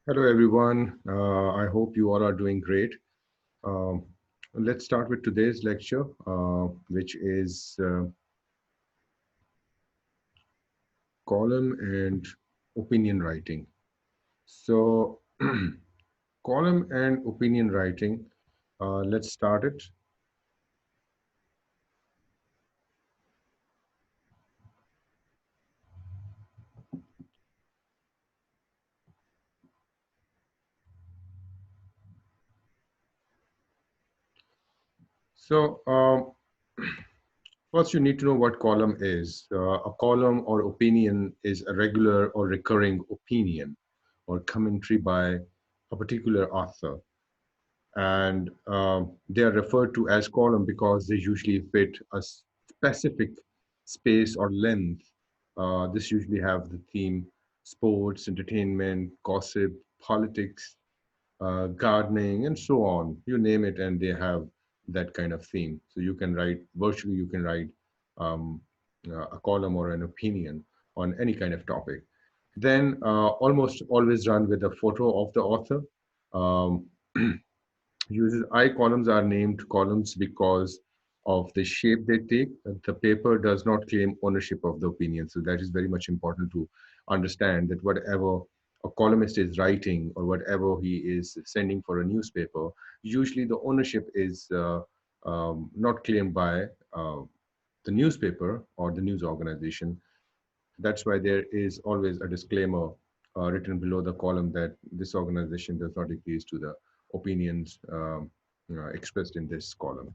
Hello, everyone. I hope you all are doing great. Um, let's start with today's lecture, which is column and opinion writing. So, column and opinion writing, let's start it. So, first, you need to know what column is. A column or opinion is a regular or recurring opinion or commentary by a particular author. And they are referred to as column because they usually fit a specific space or length. This usually have the theme sports, entertainment, gossip, politics, gardening, and so on. You name it, and they have that kind of theme. So you can write virtually, you can write um, a column or an opinion on any kind of topic. Then almost always run with a photo of the author. Um, Uses I columns are named columns because of the shape they take. The paper does not claim ownership of the opinion. So that is very much important to understand that whatever a columnist is writing or whatever he is sending for a newspaper, usually the ownership is not claimed by the newspaper or the news organization. That's why there is always a disclaimer written below the column that this organization does not agree to the opinions expressed in this column.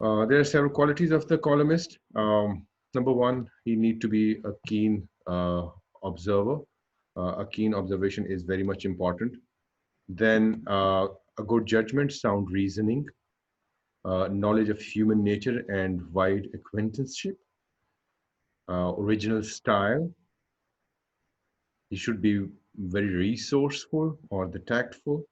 There are several qualities of the columnist. Number one, he need to be a keen observer. A keen observation is very much important. Then a good judgment, sound reasoning, knowledge of human nature and wide acquaintanceship, original style. He should be very resourceful or the tactful.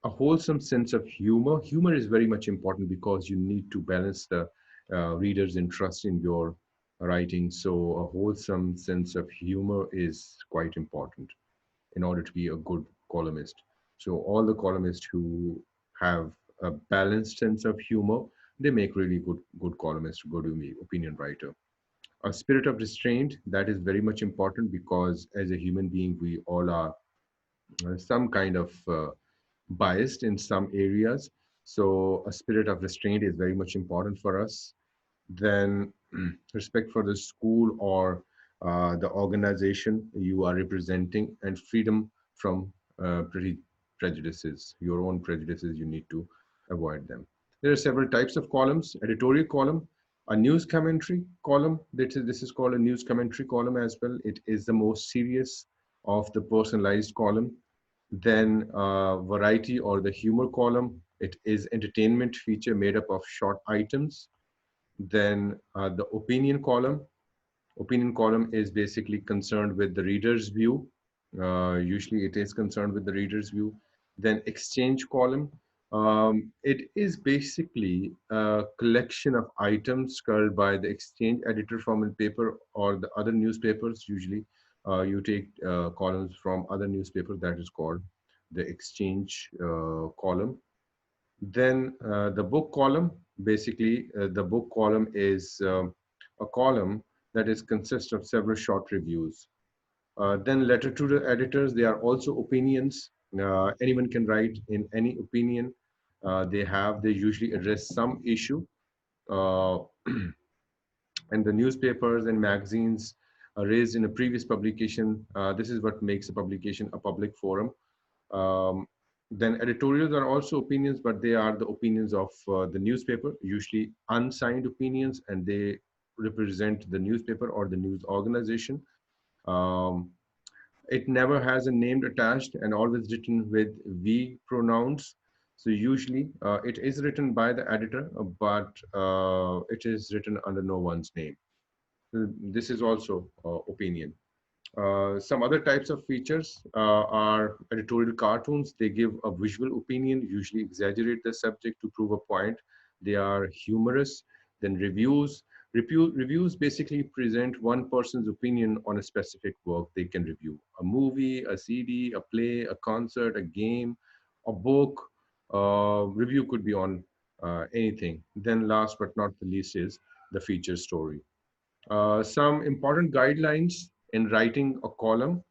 A wholesome sense of humor. Humor is very much important because you need to balance the reader's interest in your writing. So a wholesome sense of humor is quite important in order to be a good columnist. So all the columnists who have a balanced sense of humor, they make really good columnists, good opinion writer. A spirit of restraint, that is very much important because as a human being, we all are some kind of biased in some areas. So a spirit of restraint is very much important for us. Then respect for the school or the organization you are representing and freedom from prejudices, your own prejudices, you need to avoid them. There are several types of columns. Editorial column, a news commentary column. This is called a news commentary column as well. It is the most serious of the personalized column. Then variety or the humor column. It is entertainment feature made up of short items. Then the opinion column. Opinion column is basically concerned with the reader's view. Usually it is concerned with the reader's view. Then exchange column. It is basically a collection of items culled by the exchange editor from a paper or the other newspapers. Usually you take columns from other newspapers, that is called the exchange column. Then the book column, basically the book column is a column that is consists of several short reviews. Then letter to the editors, they are also opinions. Anyone can write in any opinion they usually address some issue. Uh, and the newspapers and magazines raised in a previous publication. This is what makes a publication a public forum. Um, then editorials are also opinions, but they are the opinions of the newspaper, usually unsigned opinions, and they represent the newspaper or the news organization. Um, it never has a name attached and always written with we pronouns. So usually it is written by the editor, but it is written under no one's name. This is also opinion. Some other types of features are editorial cartoons. They give a visual opinion, usually exaggerate the subject to prove a point. They are humorous. Then reviews. Reviews basically present one person's opinion on a specific work they can review. A movie, a CD, a play, a concert, a game, a book. Review could be on anything. Then last but not the least is the feature story. Some important guidelines in writing a column.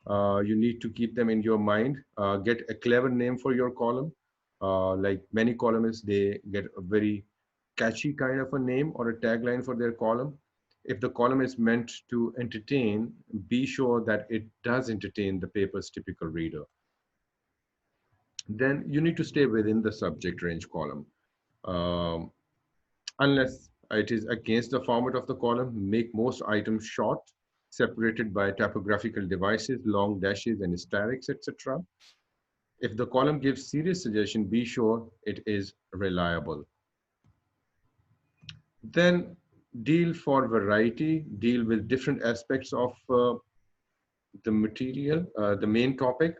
You need to keep them in your mind. Get a clever name for your column. Like many columnists, they get a very catchy kind of a name or a tagline for their column. If the column is meant to entertain, be sure that it does entertain the paper's typical reader. Then you need to stay within the subject range column. Um, Unless it is against the format of the column, make most items short, separated by typographical devices, long dashes and italics, etc. If the column gives serious suggestion, be sure it is reliable. Then deal for variety, deal with different aspects of the material, the main topic,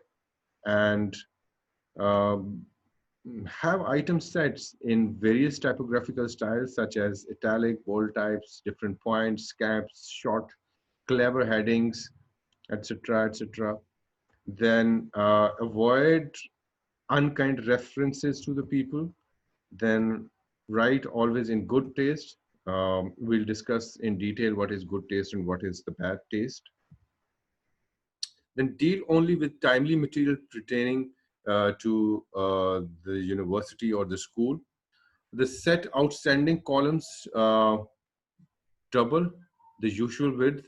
and um, have item sets in various typographical styles such as italic, bold types, different points, caps, short, clever headings, etc., etc. Then avoid unkind references to the people. Then write always in good taste. We'll discuss in detail what is good taste and what is the bad taste. Then deal only with timely material pertaining to the university or the school. The set outstanding columns double the usual width.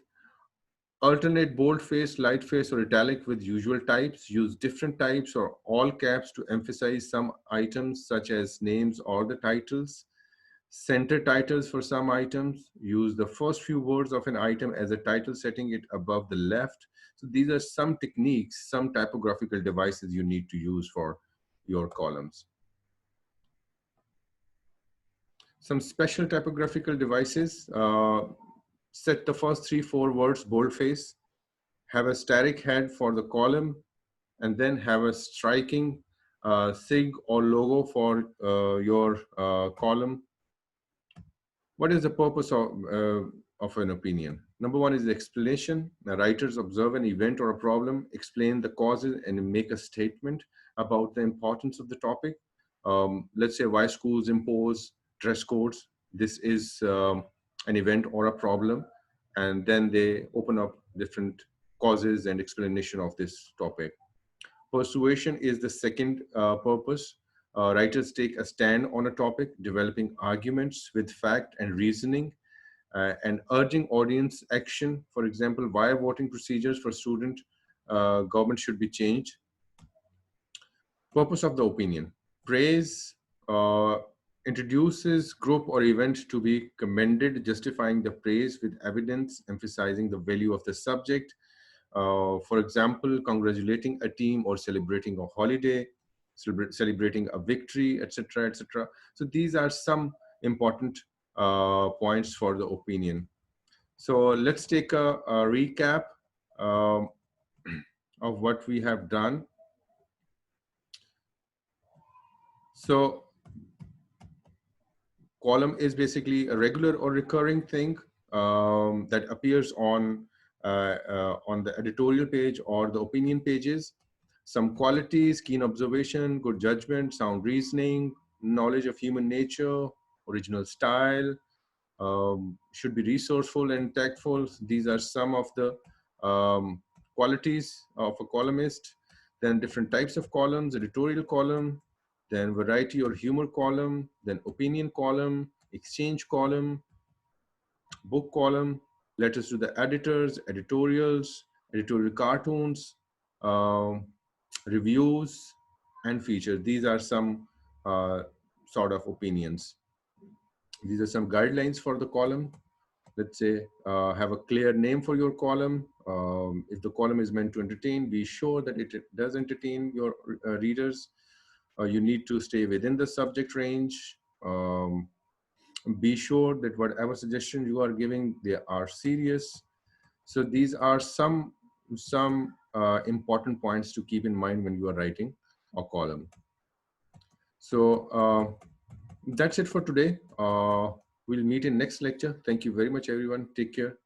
Alternate boldface, lightface, or italic with usual types. Use different types or all caps to emphasize some items such as names or the titles. Center titles for some items. Use the first few words of an item as a title, setting it above the left. So these are some techniques, some typographical devices you need to use for your columns. Some special typographical devices. Set the first 3-4 words boldface. Have a static head for the column, and then have a striking sig or logo for your column. What is the purpose of an opinion? Number one is the explanation. The writers observe an event or a problem, explain the causes, and make a statement about the importance of the topic. Let's say why schools impose dress codes. This is an event or a problem. And then they open up different causes and explanation of this topic. Persuasion is the second purpose. Writers take a stand on a topic, developing arguments with fact and reasoning, and urging audience action. For example, why voting procedures for student government should be changed. Purpose of the opinion. Praise introduces group or event to be commended, justifying the praise with evidence, emphasizing the value of the subject. For example, congratulating a team or celebrating a holiday, celebrating a victory, etc., etc. So these are some important points for the opinion. So let's take a recap um, of what we have done. So column is basically a regular or recurring thing that appears on the editorial page or the opinion pages. Some qualities: keen observation, good judgment, sound reasoning, knowledge of human nature, original style, should be resourceful and tactful. These are some of the qualities of a columnist. Then different types of columns: editorial column, then variety or humor column, then opinion column, exchange column, book column, letters to the editors, editorials, editorial cartoons, um, reviews, and features. These are some sort of opinions. These are some guidelines for the column. Let's say have a clear name for your column. If the column is meant to entertain, be sure that it does entertain your readers. You need to stay within the subject range. Be sure that whatever suggestion you are giving, they are serious. So these are some important points to keep in mind when you are writing a column. So that's it for today. We'll meet in next lecture. Thank you very much, everyone. Take care.